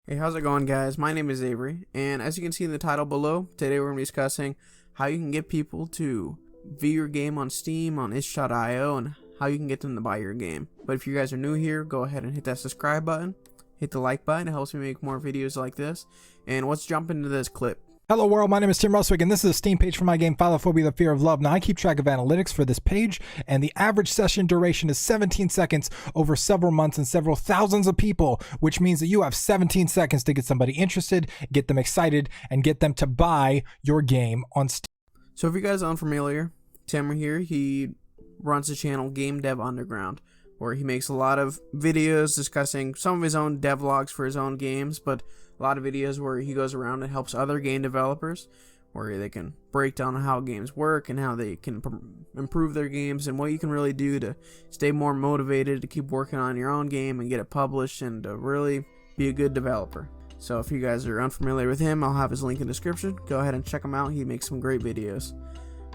Hey, how's it going, guys? My name is Avery, and as you can see in the title below, today we're going to be discussing how you can get people to view your game on Steam, on itch.io, and how you can get them to buy your game. But if you guys are new here, go ahead and hit that subscribe button, hit the like button, it helps me make more videos like this, and let's jump into this clip. Hello world, my name is Tim Ruswick and this is a Steam page for my game Philophobia: The Fear of Love. Now I keep track of analytics for this page and the average session duration is 17 seconds over several months and several thousands of people, which means that you have 17 seconds to get somebody interested, get them excited, and get them to buy your game on Steam. So if you guys are unfamiliar, Tim here, he runs the channel Gamedev Underground, where he makes a lot of videos discussing some of his own devlogs for his own games, but a lot of videos where he goes around and helps other game developers, where they can break down how games work and how they can improve their games and what you can really do to stay more motivated to keep working on your own game and get it published and to really be a good developer. So if you guys are unfamiliar with him, I'll have his link in the description. Go ahead and check him out. He makes some great videos.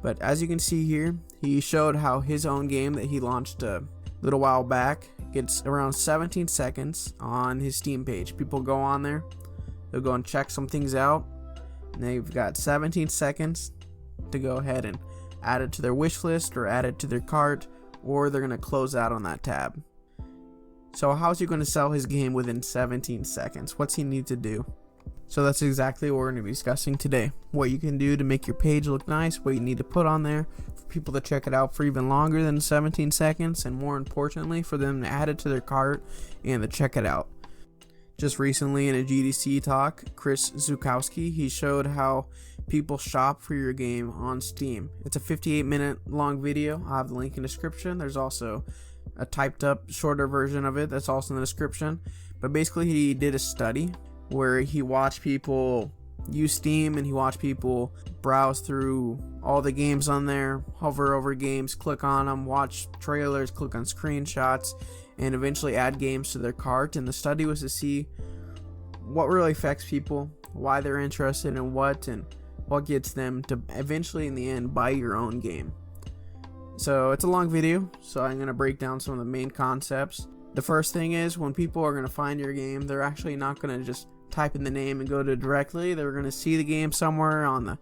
But as you can see here, he showed how his own game that he launched a little while back gets around 17 seconds on his Steam page. People go on there, they'll go and check some things out, and they've got 17 seconds to go ahead and add it to their wish list or add it to their cart, or they're going to close out on that tab. So how's he going to sell his game within 17 seconds? What's he need to do? So that's exactly what we're going to be discussing today. What you can do to make your page look nice, what you need to put on there for people to check it out for even longer than 17 seconds, and more importantly, for them to add it to their cart and to check it out. Just recently in a GDC talk, Chris Zukowski, he showed how people shop for your game on Steam. It's a 58-minute long video. I'll have the link in the description. There's also a typed up shorter version of it that's also in the description. But basically he did a study where he watched people use Steam and he watched people browse through all the games on there, hover over games, click on them, watch trailers, click on screenshots, and eventually add games to their cart. And the study was to see what really affects people, why they're interested in what, and what gets them to eventually in the end buy your own game. So it's a long video, so I'm going to break down some of the main concepts. The first thing is, when people are going to find your game, they're actually not going to just type in the name and go to it directly. They're going to see the game somewhere on the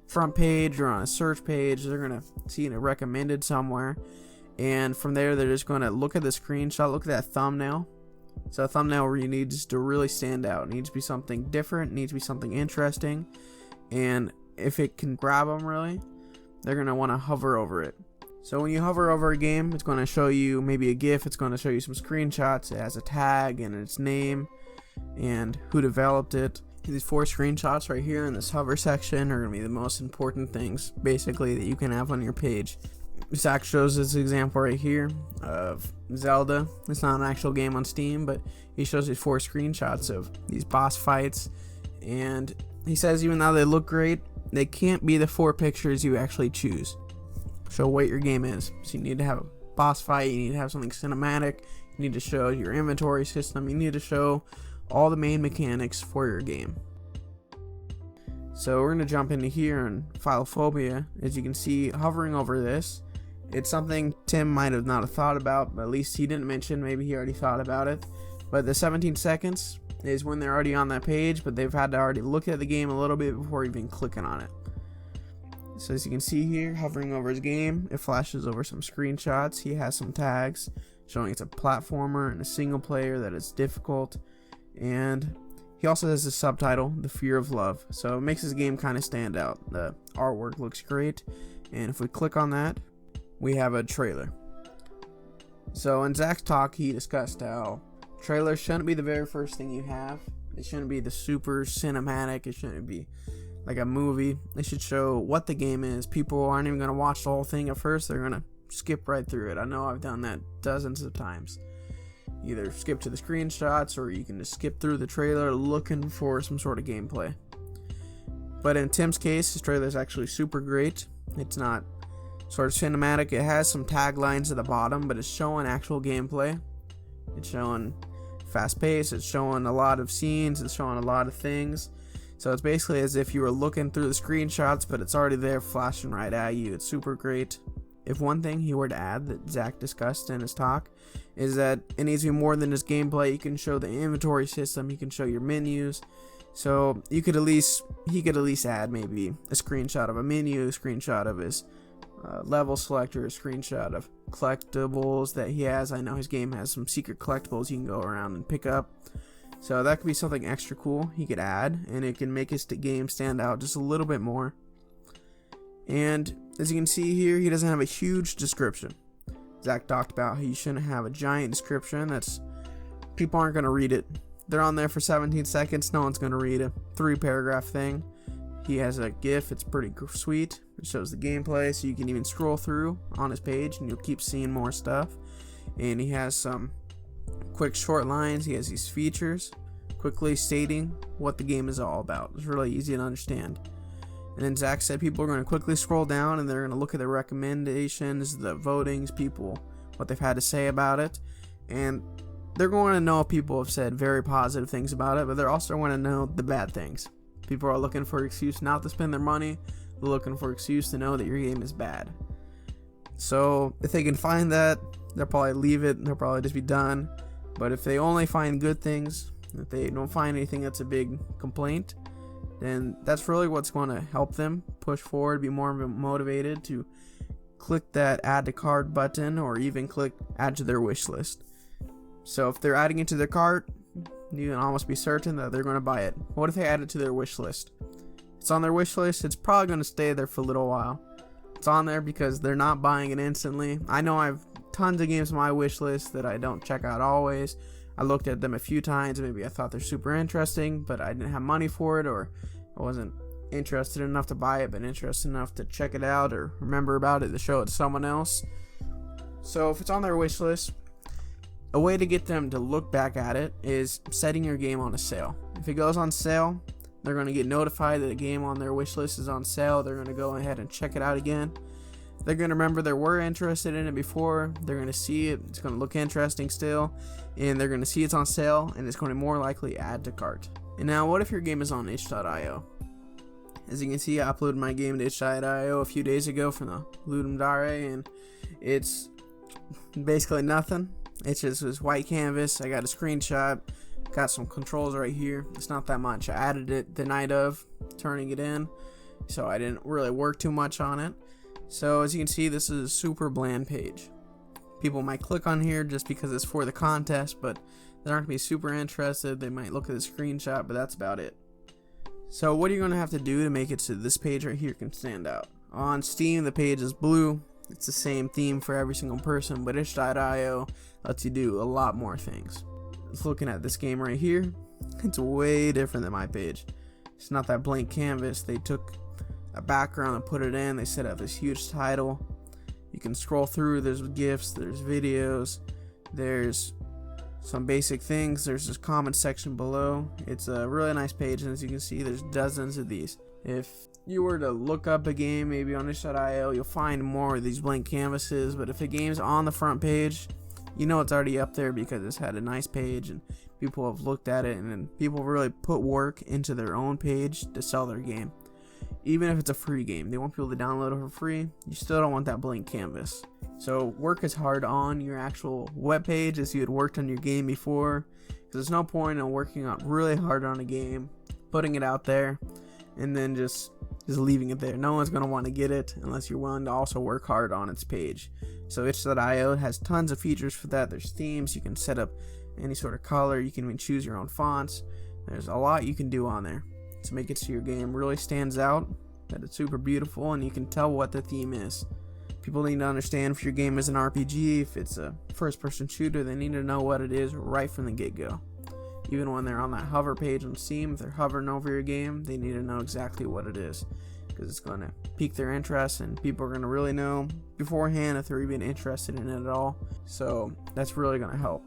front page or on a search page. They're going to see it recommended somewhere, and from there they're just going to look at the screenshot, look at that thumbnail. So a thumbnail really needs to really stand out. It needs to be something different, it needs to be something interesting, and if it can grab them really, they're going to want to hover over it. So when you hover over a game, it's going to show you maybe a GIF, it's going to show you some screenshots, it has a tag and its name and who developed it. These 4 screenshots right here in this hover section are going to be the most important things basically that you can have on your page. Zach shows this example right here of Zelda. It's not an actual game on Steam, but he shows these 4 screenshots of these boss fights, and he says even though they look great, they can't be the 4 pictures you actually choose. Show what your game is. So you need to have a boss fight, you need to have something cinematic, you need to show your inventory system, you need to show all the main mechanics for your game. So we're going to jump into here in Philophobia. As you can see, hovering over this, it's something Tim might have not have thought about, but at least he didn't mention, maybe he already thought about it. But the 17 seconds is when they're already on that page, but they've had to already look at the game a little bit before even clicking on it. So as you can see here, hovering over his game, it flashes over some screenshots. He has some tags showing it's a platformer and a single player, that it's difficult, and he also has a subtitle, The Fear of Love. So it makes his game kind of stand out. The artwork looks great, and if we click on that, we have a trailer. So in Zach's talk, he discussed how trailers shouldn't be the very first thing you have. It shouldn't be the super cinematic. It shouldn't be like a movie. They should show what the game is. People aren't even going to watch the whole thing at first. They're going to skip right through it. I know I've done that dozens of times. Either skip to the screenshots, or you can just skip through the trailer looking for some sort of gameplay. But in Tim's case, his trailer is actually super great. It's not sort of cinematic. It has some taglines at the bottom, but it's showing actual gameplay. It's showing fast pace. It's showing a lot of scenes. It's showing a lot of things. So it's basically as if you were looking through the screenshots, but it's already there flashing right at you. It's super great. if one thing he were to add that Zach discussed in his talk is that it needs to be more than just gameplay. You can show the inventory system, you can show your menus. So he could at least add maybe a screenshot of a menu, a screenshot of his level selector, a screenshot of collectibles that he has. I know his game has some secret collectibles you can go around and pick up. So that could be something extra cool he could add, and it can make his game stand out just a little bit more. And as you can see here, he doesn't have a huge description. Zach talked about how you shouldn't have a giant description. People aren't going to read it. They're on there for 17 seconds. No one's going to read a 3-paragraph thing. He has a GIF. It's pretty sweet. It shows the gameplay, so you can even scroll through on his page, and you'll keep seeing more stuff. And he has some quick short lines. He has these features, quickly stating what the game is all about. It's really easy to understand. And then Zach said people are going to quickly scroll down, and they're going to look at the recommendations, the votings, people, what they've had to say about it. And they're going to know people have said very positive things about it, but they're also going to know the bad things. People are looking for an excuse not to spend their money. They're looking for an excuse to know that your game is bad. So if they can find that, they'll probably leave it and they'll probably just be done. But if they only find good things, if they don't find anything that's a big complaint, then that's really what's going to help them push forward, be more motivated to click that add to cart button or even click add to their wish list. So if they're adding it to their cart, you can almost be certain that they're going to buy it. What if they add it to their wish list? It's on their wish list. It's probably going to stay there for a little while. It's on there because they're not buying it instantly. I know I have tons of games on my wish list that I don't check out always. I looked at them a few times. Maybe I thought they're super interesting, but I didn't have money for it, or I wasn't interested enough to buy it, but interested enough to check it out or remember about it to show it to someone else. So if it's on their wish list, a way to get them to look back at it is setting your game on a sale. If it goes on sale, they're going to get notified that a game on their wish list is on sale. They're going to go ahead and check it out again. They're going to remember they were interested in it before. They're going to see it. It's going to look interesting still. And they're going to see it's on sale, and it's going to more likely add to cart. And now, what if your game is on itch.io? As you can see, I uploaded my game to itch.io a few days ago from the Ludum Dare, and it's basically nothing. It's just this white canvas. I got a screenshot, got some controls right here. It's not that much. I added it the night of turning it in, so I didn't really work too much on it. So as you can see, this is a super bland page. People might click on here just because it's for the contest, but they aren't going to be super interested. They might look at the screenshot, but that's about it. So what are you going to have to do to make it so this page right here can stand out? On Steam, the page is blue. It's the same theme for every single person, but itch.io lets you do a lot more things. Just looking at this game right here, it's way different than my page. It's not that blank canvas. They took a background and put it in. They set up this huge title. You can scroll through. There's GIFs, there's videos, there's some basic things. There's this comment section below. It's a really nice page, and as you can see, there's dozens of these. If you were to look up a game maybe on itch.io, you'll find more of these blank canvases, but if a game's on the front page, you know it's already up there because it's had a nice page and people have looked at it, and people really put work into their own page to sell their game. Even if it's a free game, they want people to download it for free. You still don't want that blank canvas. So work as hard on your actual web page as you had worked on your game before, because there's no point in working on really hard on a game, putting it out there, and then just leaving it there. No one's going to want to get it unless you're willing to also work hard on its page. So itch.io has tons of features for that. There's themes. You can set up any sort of color. You can even choose your own fonts. There's a lot you can do on there to make it so your game really stands out, that it's super beautiful, and you can tell what the theme is. People need to understand if your game is an RPG, if it's a first-person shooter, they need to know what it is right from the get-go. Even when they're on that hover page on Steam, if they're hovering over your game, they need to know exactly what it is, because it's going to pique their interest, and people are going to really know beforehand if they're even interested in it at all. So that's really going to help.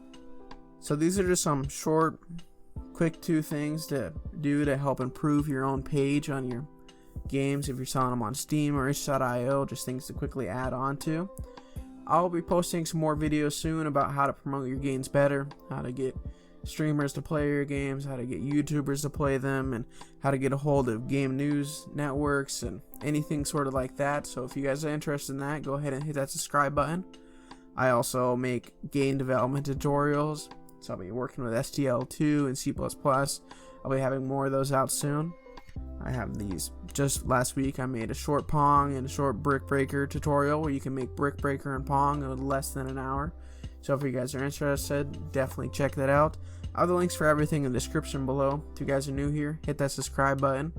So these are just some short, quick 2 things to do to help improve your own page on your games if you're selling them on Steam or itch.io, just things to quickly add on to. I'll be posting some more videos soon about how to promote your games better, how to get streamers to play your games, how to get YouTubers to play them, and how to get a hold of game news networks and anything sort of like that. So if you guys are interested in that, go ahead and hit that subscribe button. I also make game development tutorials, so I'll be working with STL2 and C++. I'll be having more of those out soon. I have these. Just last week I made a short Pong and a short brick breaker tutorial where you can make brick breaker and Pong in less than an hour. So if you guys are interested, definitely check that out. I'll have the links for everything in the description below. If you guys are new here, hit that subscribe button.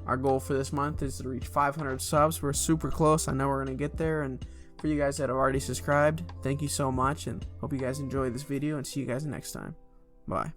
Our goal for this month is to reach 500 subs. We're super close. I know we're going to get there. And for you guys that have already subscribed, thank you so much, and hope you guys enjoy this video, and see you guys next time. Bye.